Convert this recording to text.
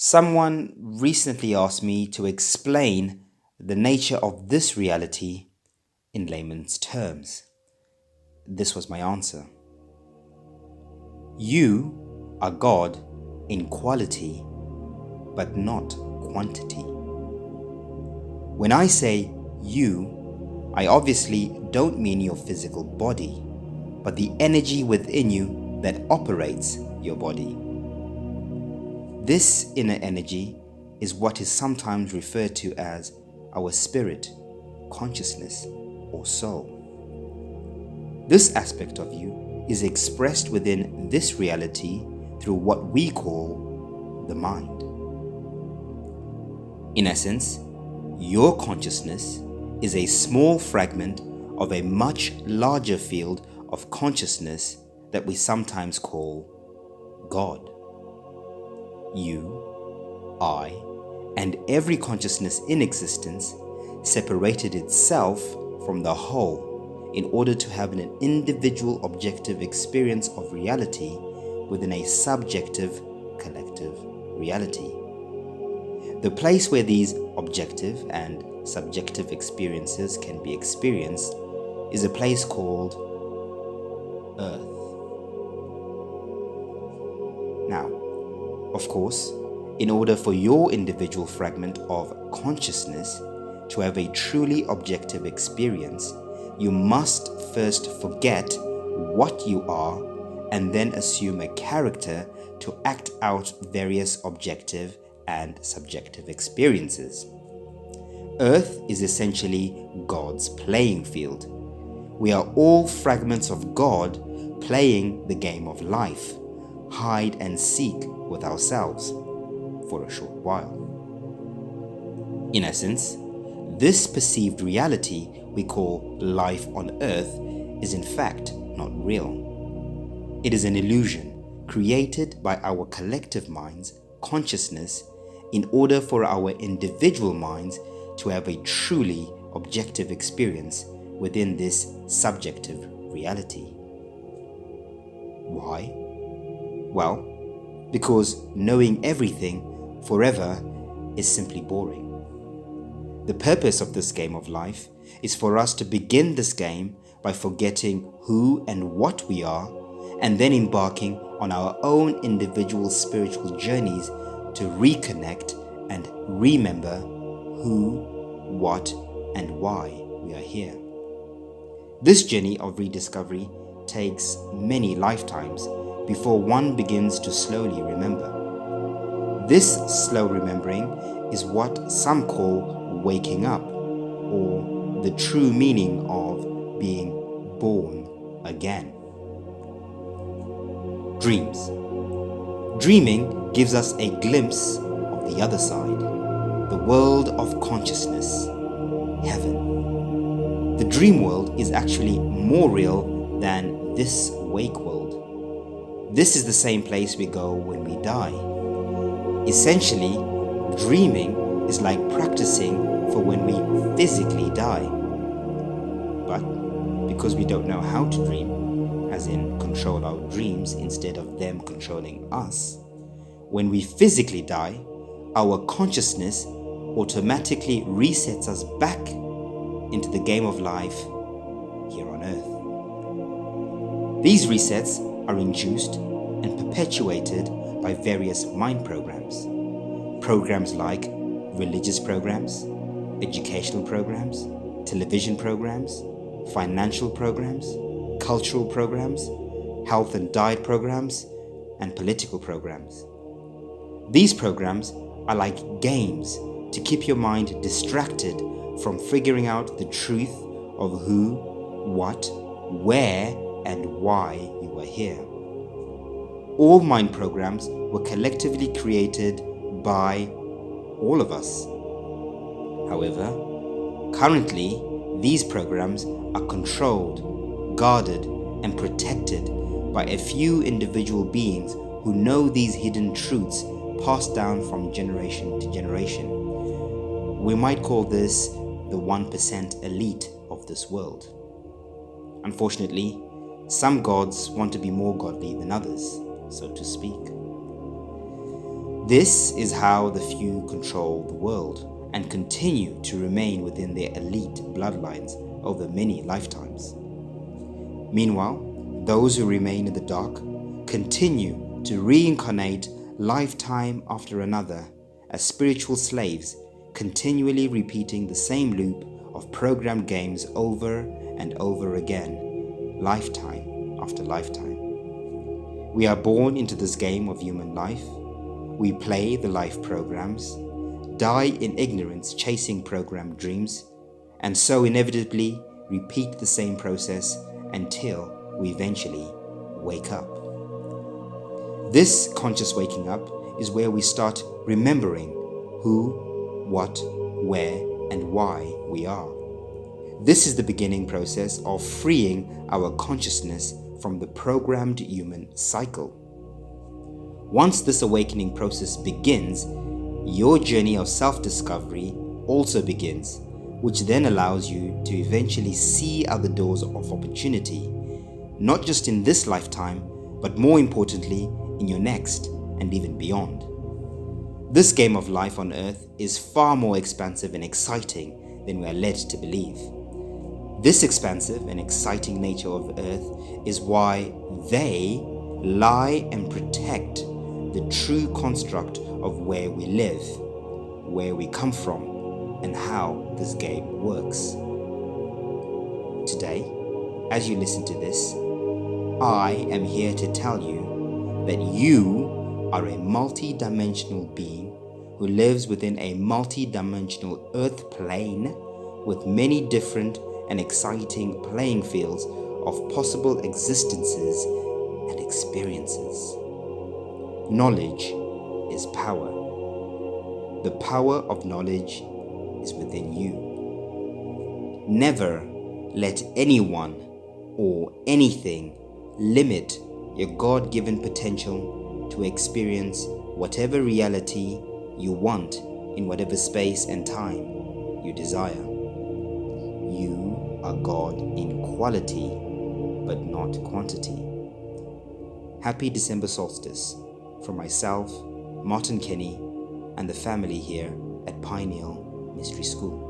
Someone recently asked me to explain the nature of this reality in layman's terms. This was my answer. You are God in quality, but not quantity. When I say you, I obviously don't mean your physical body, but the energy within you that operates your body. This inner energy is what is sometimes referred to as our spirit, consciousness, or soul. This aspect of you is expressed within this reality through what we call the mind. In essence, your consciousness is a small fragment of a much larger field of consciousness that we sometimes call God. You, I, and every consciousness in existence separated itself from the whole in order to have an individual objective experience of reality within a subjective collective reality. The place where these objective and subjective experiences can be experienced is a place called Earth. Now, of course, in order for your individual fragment of consciousness to have a truly objective experience, you must first forget what you are and then assume a character to act out various objective and subjective experiences. Earth is essentially God's playing field. We are all fragments of God playing the game of life, hide and seek with ourselves for a short while. In essence, this perceived reality we call life on Earth is in fact not real. It is an illusion created by our collective minds, consciousness, in order for our individual minds to have a truly objective experience within this subjective reality. Why? Well, because knowing everything forever is simply boring. The purpose of this game of life is for us to begin this game by forgetting who and what we are, and then embarking on our own individual spiritual journeys to reconnect and remember who, what, and why we are here. This journey of rediscovery takes many lifetimes before one begins to slowly remember. This slow remembering is what some call waking up, or the true meaning of being born again. Dreams. Dreaming gives us a glimpse of the other side, the world of consciousness, heaven. The dream world is actually more real than this wake world. This is the same place we go when we die. Essentially, dreaming is like practicing for when we physically die. But because we don't know how to dream, as in control our dreams instead of them controlling us, when we physically die, our consciousness automatically resets us back into the game of life here on Earth. These resets are induced and perpetuated by various mind programs. Programs like religious programs, educational programs, television programs, financial programs, cultural programs, health and diet programs, and political programs. These programs are like games to keep your mind distracted from figuring out the truth of who, what, where, and why you are here. All mind programs were collectively created by all of us. However, currently, these programs are controlled, guarded, and protected by a few individual beings who know these hidden truths passed down from generation to generation. We might call this the 1% elite of this world. Unfortunately, some gods want to be more godly than others, so to speak. This is how the few control the world and continue to remain within their elite bloodlines over many lifetimes. Meanwhile, those who remain in the dark continue to reincarnate lifetime after another as spiritual slaves, continually repeating the same loop of programmed games over and over again, lifetime after lifetime. We are born into this game of human life. We play the life programs, die in ignorance chasing programmed dreams, and so inevitably repeat the same process until we eventually wake up. This conscious waking up is where we start remembering who, what, where, and why we are. This is the beginning process of freeing our consciousness from the programmed human cycle. Once this awakening process begins, your journey of self-discovery also begins, which then allows you to eventually see other doors of opportunity, not just in this lifetime, but more importantly, in your next and even beyond. This game of life on earth is far more expansive and exciting than we are led to believe. This expansive and exciting nature of earth is why they lie and protect the true construct of where we live, where we come from, and how this game works. Today, as you listen to this, I am here to tell you that you are a multi-dimensional being who lives within a multi-dimensional earth plane with many different and exciting playing fields of possible existences and experiences. Knowledge is power. The power of knowledge is within you. Never let anyone or anything limit your God-given potential to experience whatever reality you want in whatever space and time you desire. You are God in quality, but not quantity. Happy December solstice from myself, Martin Kenny, and the family here at Pineal Mystery School.